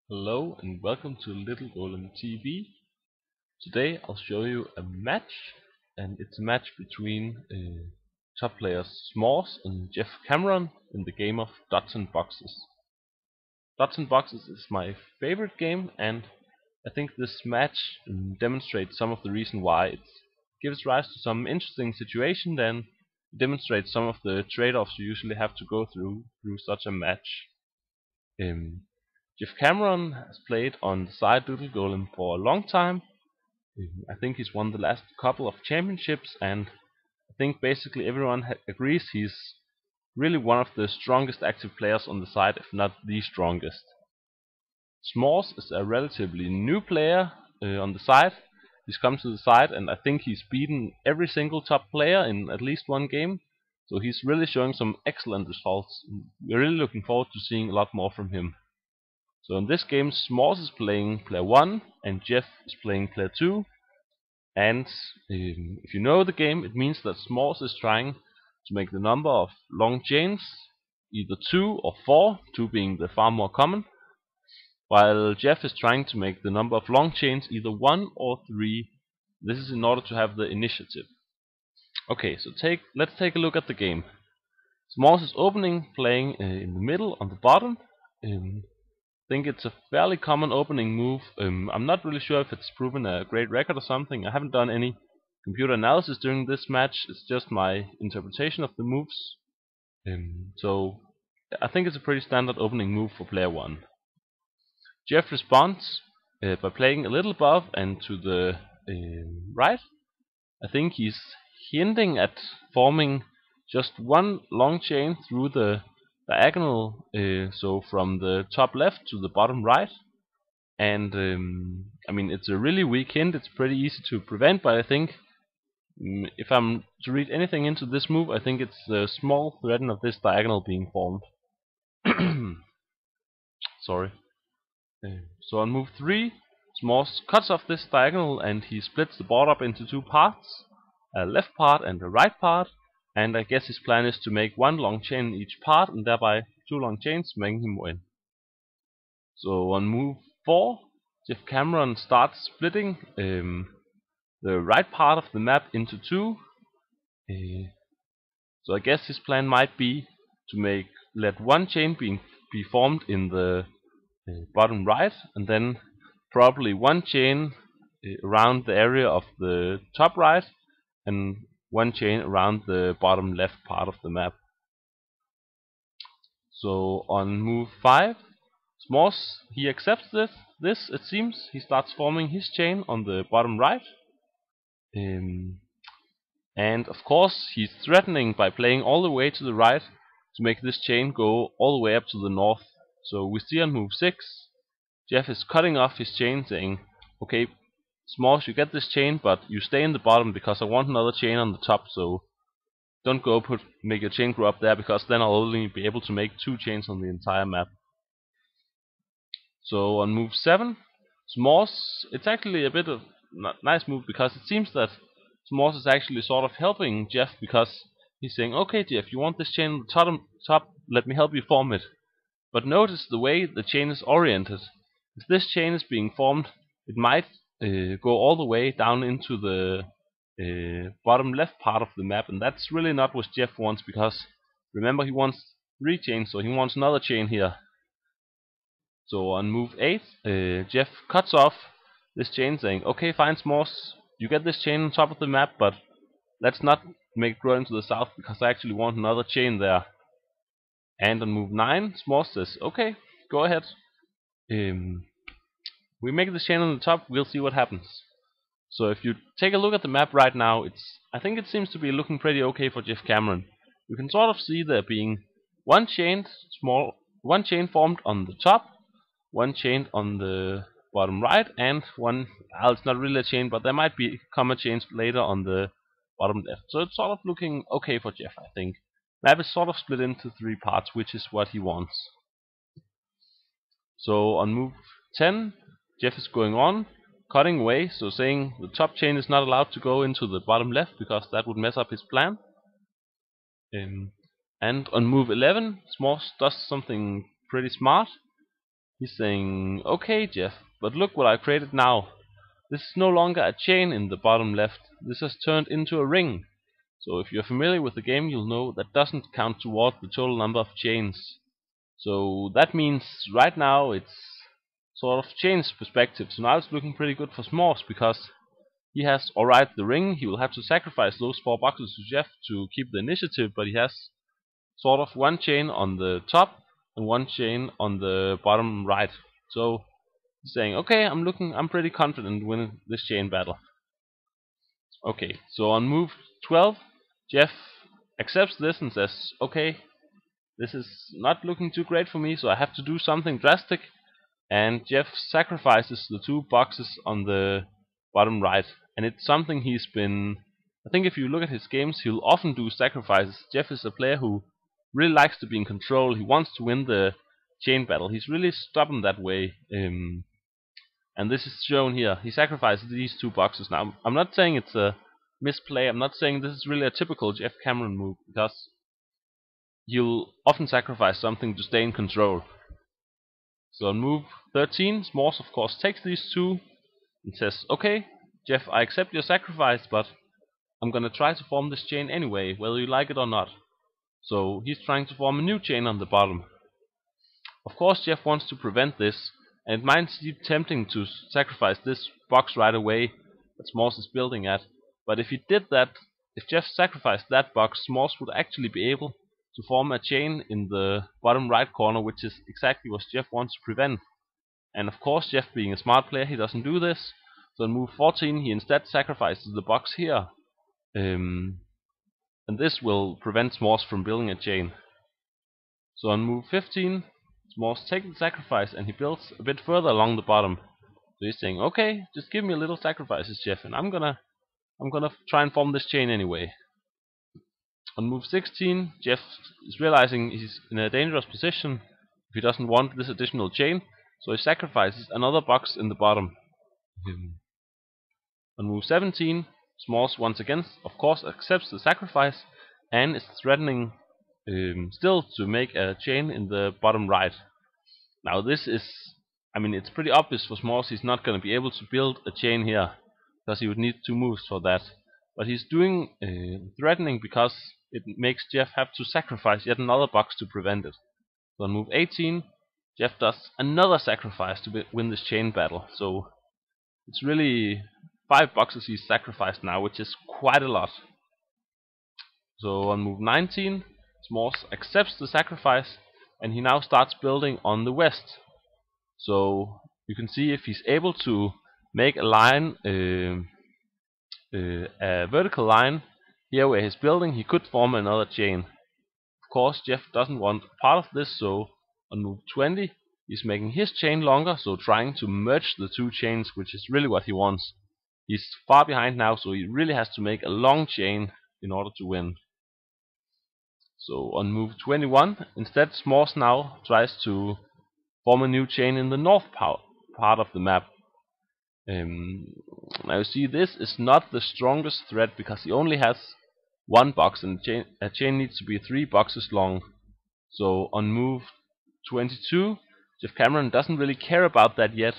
Hello and welcome to Little Golem TV. Today I'll show you a match, and it's a match between top players Smoores and Geoff Cameron in the game of Dots and Boxes. Dots and Boxes is my favorite game, and I think this match demonstrates some of the reason why. It gives rise to some interesting situation, then demonstrates some of the trade-offs you usually have to go through such a match. Um, Geoff Cameron has played on the side Little Golem for a long time. I think he's won the last couple of championships, and I think basically everyone agrees he's really one of the strongest active players on the side, if not the strongest. Smoores is a relatively new player on the side. He's come to the side, and I think he's beaten every single top player in at least one game. So he's really showing some excellent results. We're really looking forward to seeing a lot more from him. So in this game, Smoores is playing player 1 and Geoff is playing player 2. And if you know the game, it means that Smoores is trying to make the number of long chains either 2 or 4, 2 being the far more common, while Geoff is trying to make the number of long chains either 1 or 3. This is in order to have the initiative. Okay, so let's take a look at the game. Smoores is opening, playing in the middle on the bottom. Think it's a fairly common opening move. I'm not really sure if it's proven a great record or something. I haven't done any computer analysis during this match. It's just my interpretation of the moves. So I think it's a pretty standard opening move for player 1. Geoff responds by playing a little above and to the right. I think he's hinting at forming just one long chain through the diagonal, so from the top left to the bottom right. And I mean, it's a really weak hint. It's pretty easy to prevent, but I think if I'm to read anything into this move, I think it's the small threat of this diagonal being formed. Sorry. So on move 3, Smoores cuts off this diagonal and he splits the board up into two parts, a left part and a right part, and I guess his plan is to make one long chain in each part and thereby two long chains, making him win. So on move 4, Geoff Cameron starts splitting the right part of the map into two. So I guess his plan might be to let one chain be formed in the bottom right, and then probably one chain around the area of the top right, and one chain around the bottom left part of the map. So on move 5, Smoores, he accepts this it seems. He starts forming his chain on the bottom right. And of course he's threatening by playing all the way to the right to make this chain go all the way up to the north. So we see on move 6, Geoff is cutting off his chain, saying, okay, Smoores, you get this chain, but you stay in the bottom because I want another chain on the top, so don't go make your chain grow up there, because then I'll only be able to make 2 chains on the entire map. So on move 7, Smoores, it's actually a bit of a nice move, because it seems that Smoores is actually sort of helping Geoff, because he's saying, okay Geoff, you want this chain on the top, let me help you form it. But notice the way the chain is oriented. If this chain is being formed, it might go all the way down into the bottom left part of the map, and that's really not what Geoff wants, because remember, he wants 3 chains, so he wants another chain here. So on move 8, Geoff cuts off this chain, saying, okay fine Smoores, you get this chain on top of the map, but let's not make it grow into the south, because I actually want another chain there. And on move 9, Smoores says, okay, go ahead. We make the chain on the top, we'll see what happens. So if you take a look at the map right now, I think it seems to be looking pretty okay for Geoff Cameron. You can sort of see there being one chain formed on the top, one chain on the bottom right, and one, it's not really a chain, but there might be comma chains later on the bottom left. So it's sort of looking okay for Geoff, I think. Map is sort of split into 3 parts, which is what he wants. So on move 10, Geoff is going on, cutting away, so saying the top chain is not allowed to go into the bottom left, because that would mess up his plan. And on move 11, Smoores does something pretty smart. He's saying, okay, Geoff, but look what I created now. This is no longer a chain in the bottom left. This has turned into a ring. So if you're familiar with the game, you'll know that doesn't count toward the total number of chains. So that means right now it's sort of changed perspective. So now it's looking pretty good for Smoores because he has alright the ring. He will have to sacrifice those 4 boxes to Geoff to keep the initiative, but he has sort of 1 chain on the top and 1 chain on the bottom right. So he's saying, okay, I'm pretty confident winning this chain battle. Okay, so on move 12, Geoff accepts this and says, okay, this is not looking too great for me, so I have to do something drastic. And Geoff sacrifices the 2 boxes on the bottom right. And it's something he's been... I think if you look at his games, he'll often do sacrifices. Geoff is a player who really likes to be in control. He wants to win the chain battle. He's really stubborn that way. And this is shown here. He sacrifices these 2 boxes. Now, I'm not saying it's a misplay. I'm not saying this is really a typical Geoff Cameron move, because you'll often sacrifice something to stay in control. So on move 13, Smoores of course takes these 2 and says, okay, Geoff, I accept your sacrifice, but I'm gonna try to form this chain anyway, whether you like it or not. So he's trying to form a new chain on the bottom. Of course, Geoff wants to prevent this, and it might seem tempting to sacrifice this box right away that Smoores is building at. But if he did that, if Geoff sacrificed that box, Smoores would actually be able to form a chain in the bottom right corner, which is exactly what Geoff wants to prevent. And of course, Geoff being a smart player, he doesn't do this. So in move 14, he instead sacrifices the box here. And this will prevent Smoores from building a chain. So on move 15, Smoores takes the sacrifice and he builds a bit further along the bottom. So he's saying, okay, just give me a little sacrifices, Geoff, and I'm gonna try and form this chain anyway. On move 16, Geoff is realizing he's in a dangerous position if he doesn't want this additional chain, so he sacrifices another box in the bottom. On move 17, Smoores once again, of course, accepts the sacrifice and is threatening still to make a chain in the bottom right. Now this is, it's pretty obvious for Smoores he's not going to be able to build a chain here, because he would need 2 moves for that. But he's doing threatening because it makes Geoff have to sacrifice yet another box to prevent it. So on move 18, Geoff does another sacrifice to win this chain battle. So it's really 5 boxes he's sacrificed now, which is quite a lot. So on move 19, Smoores accepts the sacrifice, and he now starts building on the west. So you can see if he's able to make a line, a vertical line here where he's building, he could form another chain. Of course, Geoff doesn't want part of this, so on move 20, he's making his chain longer, so trying to merge the 2 chains, which is really what he wants. He's far behind now, so he really has to make a long chain in order to win. So on move 21, instead Smoores now tries to form a new chain in the north part of the map. Now you see, this is not the strongest threat because he only has 1 box, and a chain needs to be 3 boxes long. So on move 22, Geoff Cameron doesn't really care about that yet.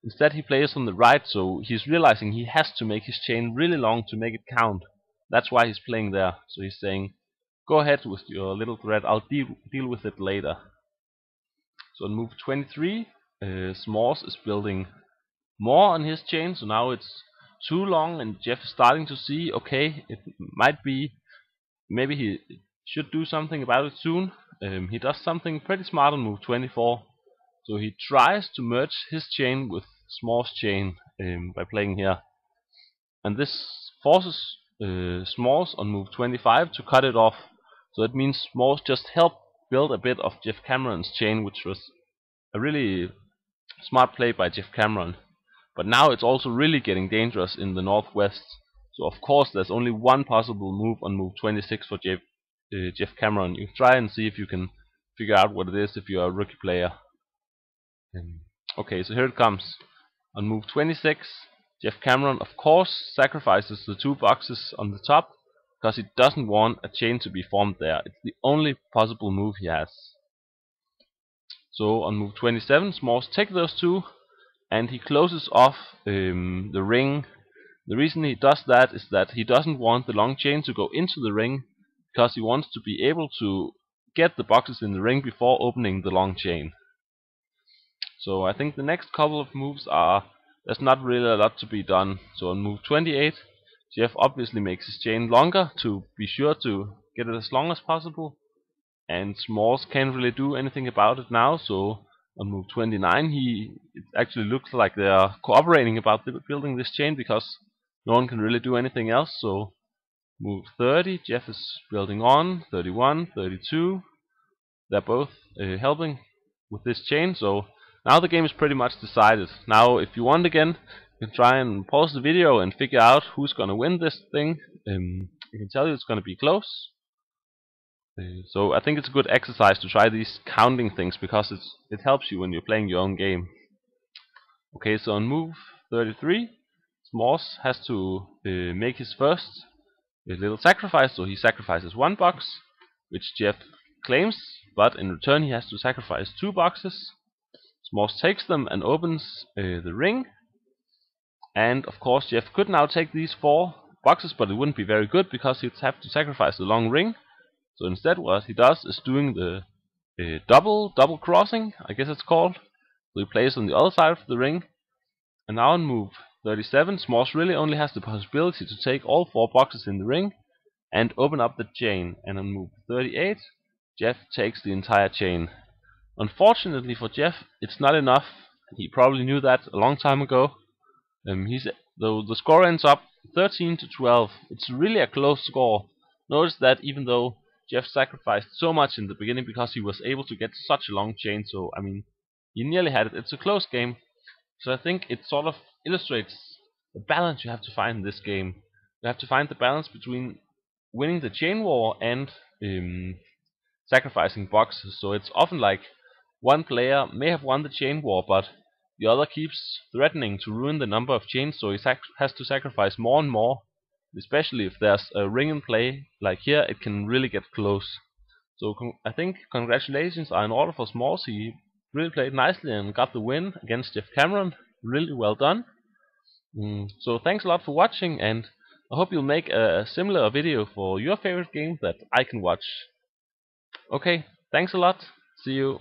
Instead he plays on the right, so he's realizing he has to make his chain really long to make it count. That's why he's playing there. So he's saying, go ahead with your little threat, I'll deal with it later. So on move 23, Smoores is building more on his chain, so now it's too long, and Geoff is starting to see, okay, it might be, maybe he should do something about it soon. He does something pretty smart on move 24. So he tries to merge his chain with Smoores' chain by playing here. And this forces Smoores on move 25 to cut it off. So it means Smoores just helped build a bit of Geoff Cameron's chain, which was a really smart play by Geoff Cameron. But now it's also really getting dangerous in the northwest. So of course there's only one possible move on move 26 for Geoff Cameron. You try and see if you can figure out what it is if you're a rookie player. Okay, so here it comes. On move 26, Geoff Cameron of course sacrifices the 2 boxes on the top, because he doesn't want a chain to be formed there. It's the only possible move he has. So on move 27, Smoores takes those two, and he closes off the ring. The reason he does that is that he doesn't want the long chain to go into the ring, because he wants to be able to get the boxes in the ring before opening the long chain. So I think the next couple of moves there's not really a lot to be done. So on move 28, Geoff obviously makes his chain longer to be sure to get it as long as possible, and Smoores can't really do anything about it now. So on move 29, it actually looks like they are cooperating about building this chain, because no one can really do anything else. So move 30, Geoff is building on. 31, 32, they're both helping with this chain. So now the game is pretty much decided. Now if you want again, you can try and pause the video and figure out who's gonna win this thing. I can tell you it's gonna be close. So I think it's a good exercise to try these counting things, because it helps you when you're playing your own game. Okay, so on move 33, Smoores has to make his first little sacrifice. So he sacrifices one box, which Geoff claims, but in return he has to sacrifice 2 boxes. Smoores takes them and opens the ring. And of course Geoff could now take these 4 boxes, but it wouldn't be very good, because he'd have to sacrifice the long ring. So instead what he does is doing the double crossing, I guess it's called. So he plays on the other side of the ring. And now on move 37, Smoores really only has the possibility to take all 4 boxes in the ring and open up the chain. And on move 38, Geoff takes the entire chain. Unfortunately for Geoff, it's not enough. He probably knew that a long time ago. Though the score ends up 13 to 12. It's really a close score. Notice that even though Geoff sacrificed so much in the beginning, because he was able to get such a long chain, so I mean, he nearly had it. It's a close game. So I think it sort of illustrates the balance you have to find in this game. You have to find the balance between winning the chain war and sacrificing boxes. So it's often like one player may have won the chain war, but the other keeps threatening to ruin the number of chains, so he has to sacrifice more and more. Especially if there's a ring in play, like here, it can really get close. So I think congratulations are in order for Smoores. He really played nicely and got the win against Geoff Cameron. Really well done. So thanks a lot for watching, and I hope you'll make a similar video for your favorite game that I can watch. Okay, thanks a lot. See you.